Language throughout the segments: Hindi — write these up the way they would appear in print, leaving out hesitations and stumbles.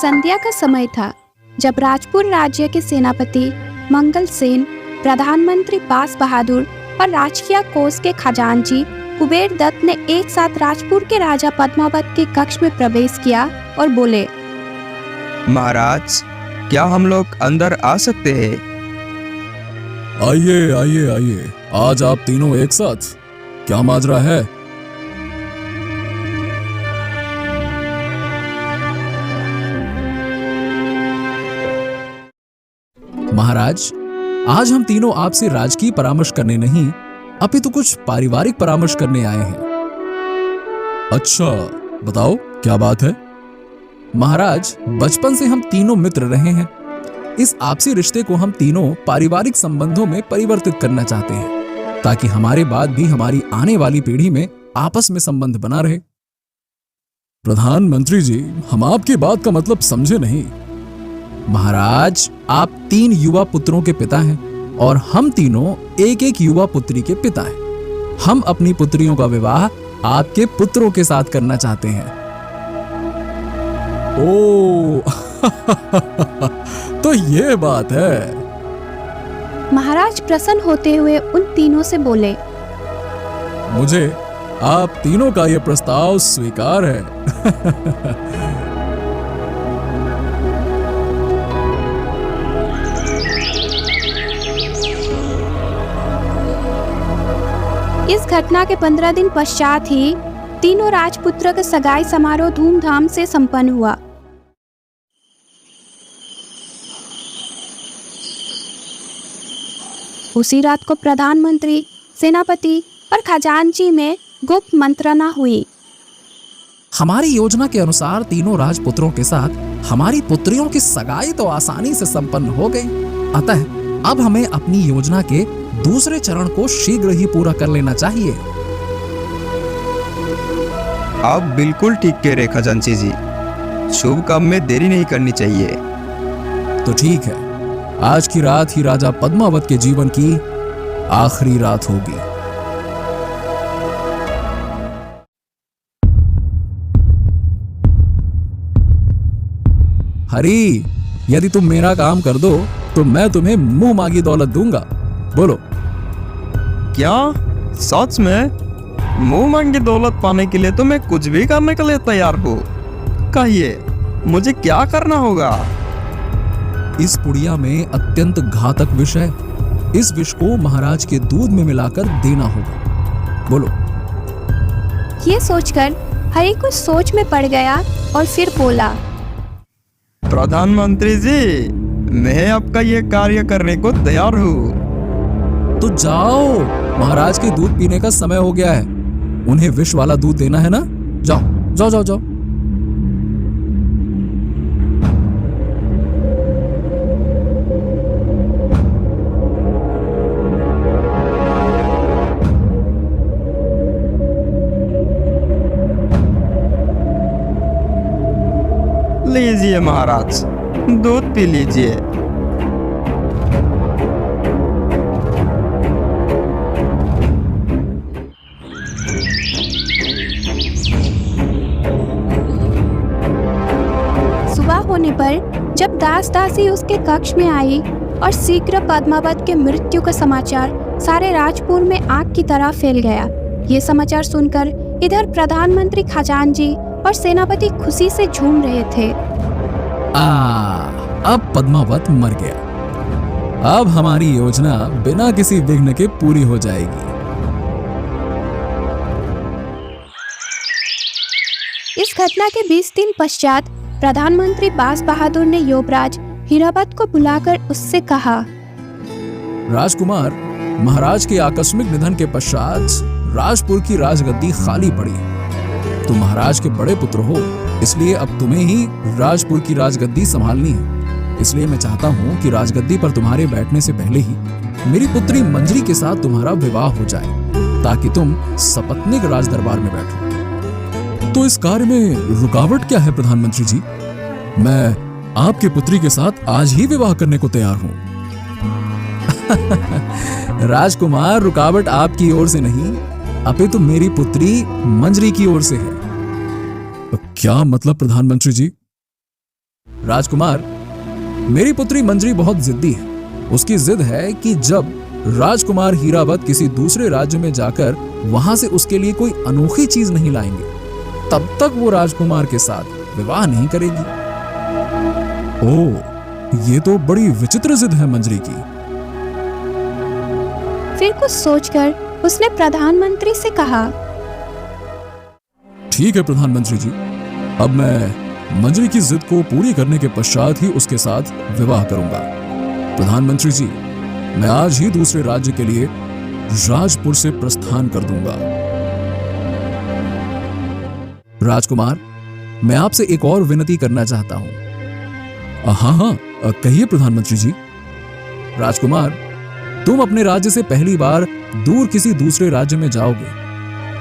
संध्या का समय था जब राजपुर राज्य के सेनापति मंगल सेन, प्रधानमंत्री बास बहादुर और राजकीय कोष के खजांची कुबेर दत्त ने एक साथ राजपुर के राजा पद्मावत के कक्ष में प्रवेश किया और बोले, महाराज, क्या हम लोग अंदर आ सकते हैं? आइए आइए आइए, आज आप तीनों एक साथ, क्या माजरा है? महाराज, आज हम तीनों आपसे राजकीय परामर्श करने नहीं, अपितु कुछ पारिवारिक परामर्श करने आए हैं। अच्छा, बताओ क्या बात है? महाराज, बचपन से हम तीनों मित्र रहे हैं। इस आपसी रिश्ते को हम तीनों पारिवारिक संबंधों में परिवर्तित करना चाहते हैं, ताकि हमारे बाद भी हमारी आने वाली पीढ़ी में आपस में संबंध बना रहे। प्रधानमंत्री जी, हम आपकी बात का मतलब समझे नहीं। महाराज, आप 3 युवा पुत्रों के पिता हैं और हम तीनों एक एक युवा पुत्री के पिता हैं। हम अपनी पुत्रियों का विवाह आपके पुत्रों के साथ करना चाहते हैं। ओह, तो ये बात है। महाराज प्रसन्न होते हुए उन तीनों से बोले, मुझे आप तीनों का यह प्रस्ताव स्वीकार है। इस घटना के 15 दिन पश्चात ही तीनों राजपुत्र का सगाई समारोह धूमधाम से संपन्न हुआ। उसी रात को प्रधानमंत्री, सेनापति और खजांची में गुप्त मंत्रणा हुई। हमारी योजना के अनुसार तीनों राजपुत्रों के साथ हमारी पुत्रियों की सगाई तो आसानी से संपन्न हो गई। अतः अब हमें अपनी योजना के दूसरे चरण को शीघ्र ही पूरा कर लेना चाहिए। आप बिल्कुल ठीक कह रहे खजांची जी, शुभ काम में देरी नहीं करनी चाहिए। तो ठीक है, आज की रात ही राजा पद्मावत के जीवन की आखिरी रात होगी। हरी, यदि तुम मेरा काम कर दो तो मैं तुम्हें मुंह मांगी दौलत दूंगा। बोलो। क्या सच में? मुंह मांगी दौलत पाने के लिए तो मैं कुछ भी करने के लिए तैयार हूँ। कहिए, मुझे क्या करना होगा? इस पुड़िया में अत्यंत घातक विष है। इस विष को महाराज के दूध में मिलाकर देना होगा। बोलो। ये सोचकर हरी कुछ सोच में पड़ गया और फिर बोला, प्रधानमंत्री जी, मैं आपका ये कार्य करने को तैयार हूँ। तो जाओ, महाराज के दूध पीने का समय हो गया है। उन्हें विष वाला दूध देना है ना? जाओ जाओ जाओ जाओ। लीजिए महाराज, दूध पी लीजिए। सुबह होने पर जब दास दासी उसके कक्ष में आई और शीघ्र पद्मावत के मृत्यु का समाचार सारे राजपुर में आग की तरह फैल गया। ये समाचार सुनकर इधर प्रधानमंत्री खजांची और सेनापति खुशी से झूम रहे थे। अब पद्मावत मर गया। अब हमारी योजना बिना किसी विघ्न के पूरी हो जाएगी। इस घटना के 20 दिन पश्चात प्रधानमंत्री बास बहादुर ने युवराज हीरापत को बुलाकर उससे कहा, राजकुमार, महाराज के आकस्मिक निधन के पश्चात राजपुर की राजगद्दी खाली पड़ी। तुम महाराज के बड़े पुत्र हो, इसलिए अब तुम्हें ही राजपुर की राजगद्दी संभालनी है। इसलिए मैं चाहता हूँ कि राजगद्दी पर तुम्हारे बैठने से पहले ही मेरी पुत्री मंजरी के साथ तुम्हारा विवाह हो जाए, ताकि तुम सपत्नीक राज दरबार में बैठो। तो इस कार्य में रुकावट क्या है प्रधानमंत्री जी? मैं आपकी पुत्री के साथ आज ही विवाह करने को तैयार हूँ। राजकुमार, रुकावट आपकी ओर से नहीं, अपितु मेरी पुत्री मंजरी की ओर से है। क्या मतलब प्रधानमंत्री जी? राजकुमार, मेरी पुत्री मंजरी बहुत जिद्दी है। उसकी जिद है कि जब राजकुमार हीरावत किसी दूसरे राज्य में जाकर वहां से उसके लिए कोई अनोखी चीज नहीं लाएंगे, तब तक वो राजकुमार के साथ विवाह नहीं करेगी। ओह, ये तो बड़ी विचित्र जिद है मंजरी की। फिर कुछ सोचकर उसने प्रधानमंत्री से कहा, ठीक है प्रधानमंत्री जी, अब मैं मंजरी की जिद को पूरी करने के पश्चात ही उसके साथ विवाह करूंगा। प्रधानमंत्री जी, मैं आज ही दूसरे राज्य के लिए राजपुर से प्रस्थान कर दूंगा। राजकुमार, मैं आपसे एक और विनती करना चाहता हूं। हाँ, कहिए प्रधानमंत्री जी। राजकुमार, तुम अपने राज्य से पहली बार दूर किसी दूसरे राज्य में जाओगे,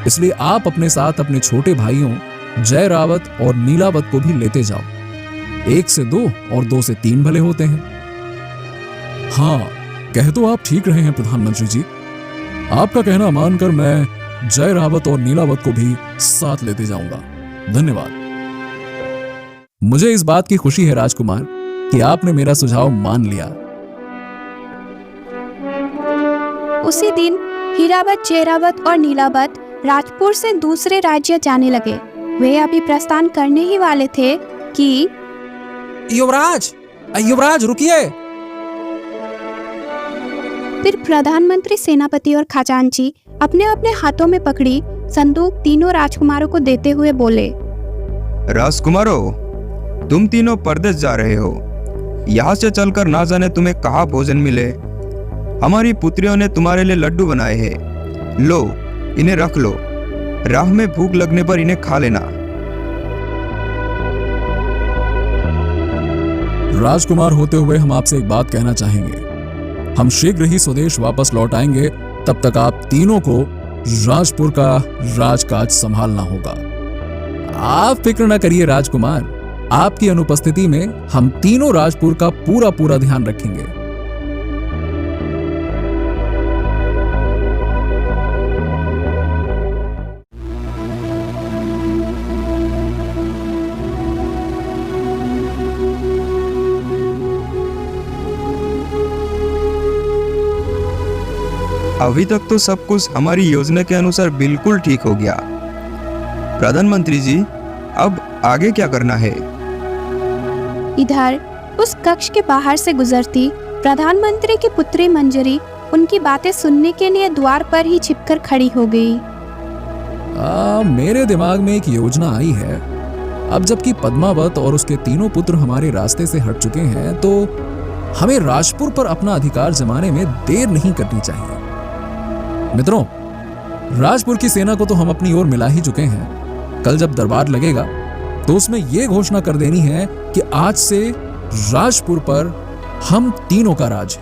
इसलिए आप अपने साथ अपने छोटे भाइयों जय रावत और नीलावत को भी लेते जाओ। 1 से 2 और 2 से 3 भले होते हैं। हाँ, कह तो आप ठीक रहे हैं प्रधानमंत्री जी। आपका कहना मानकर मैं जय रावत और नीलावत को भी साथ लेते जाऊंगा। धन्यवाद। मुझे इस बात की खुशी है राजकुमार कि आपने मेरा सुझाव मान लिया। उसी दिन हीरावत, जयरावत और नीलावत राजपुर से दूसरे राज्य जाने लगे। वे अभी प्रस्थान करने ही वाले थे कि युवराज, युवराज रुकिए। फिर प्रधानमंत्री, सेनापति और खजांची अपने अपने हाथों में पकड़ी संदूक तीनों राजकुमारों को देते हुए बोले, राजकुमारों, तुम तीनों परदेश जा रहे हो। यहाँ से चलकर ना जाने तुम्हें कहाँ भोजन मिले। हमारी पुत्रियों ने तुम्हारे लिए लड्डू बनाए हैं, लो इन्हें रख लो। राह में भूख लगने पर इन्हें खा लेना। राजकुमार होते हुए हम आपसे एक बात कहना चाहेंगे। हम शीघ्र ही स्वदेश वापस लौट आएंगे। तब तक आप तीनों को राजपुर का राजकाज संभालना होगा। आप फिक्र न करिए राजकुमार, आपकी अनुपस्थिति में हम तीनों राजपुर का पूरा ध्यान रखेंगे। अभी तक तो सब कुछ हमारी योजना के अनुसार बिल्कुल ठीक हो गया। प्रधानमंत्री जी, अब आगे क्या करना है? इधर उस कक्ष के बाहर से गुजरती प्रधानमंत्री की पुत्री मंजरी उनकी बातें सुनने के लिए द्वार पर ही छिपकर खड़ी हो गई। मेरे दिमाग में एक योजना आई है। अब जबकि पद्मावत और उसके तीनों पुत्र हमारे रास्ते से हट चुके हैं, तो हमें राजपुर पर अपना अधिकार जमाने में देर नहीं करनी चाहिए। मित्रों, राजपुर की सेना को तो हम अपनी ओर मिला ही चुके हैं। कल जब दरबार लगेगा तो उसमें यह घोषणा कर देनी है कि आज से राजपुर पर हम तीनों का राज है।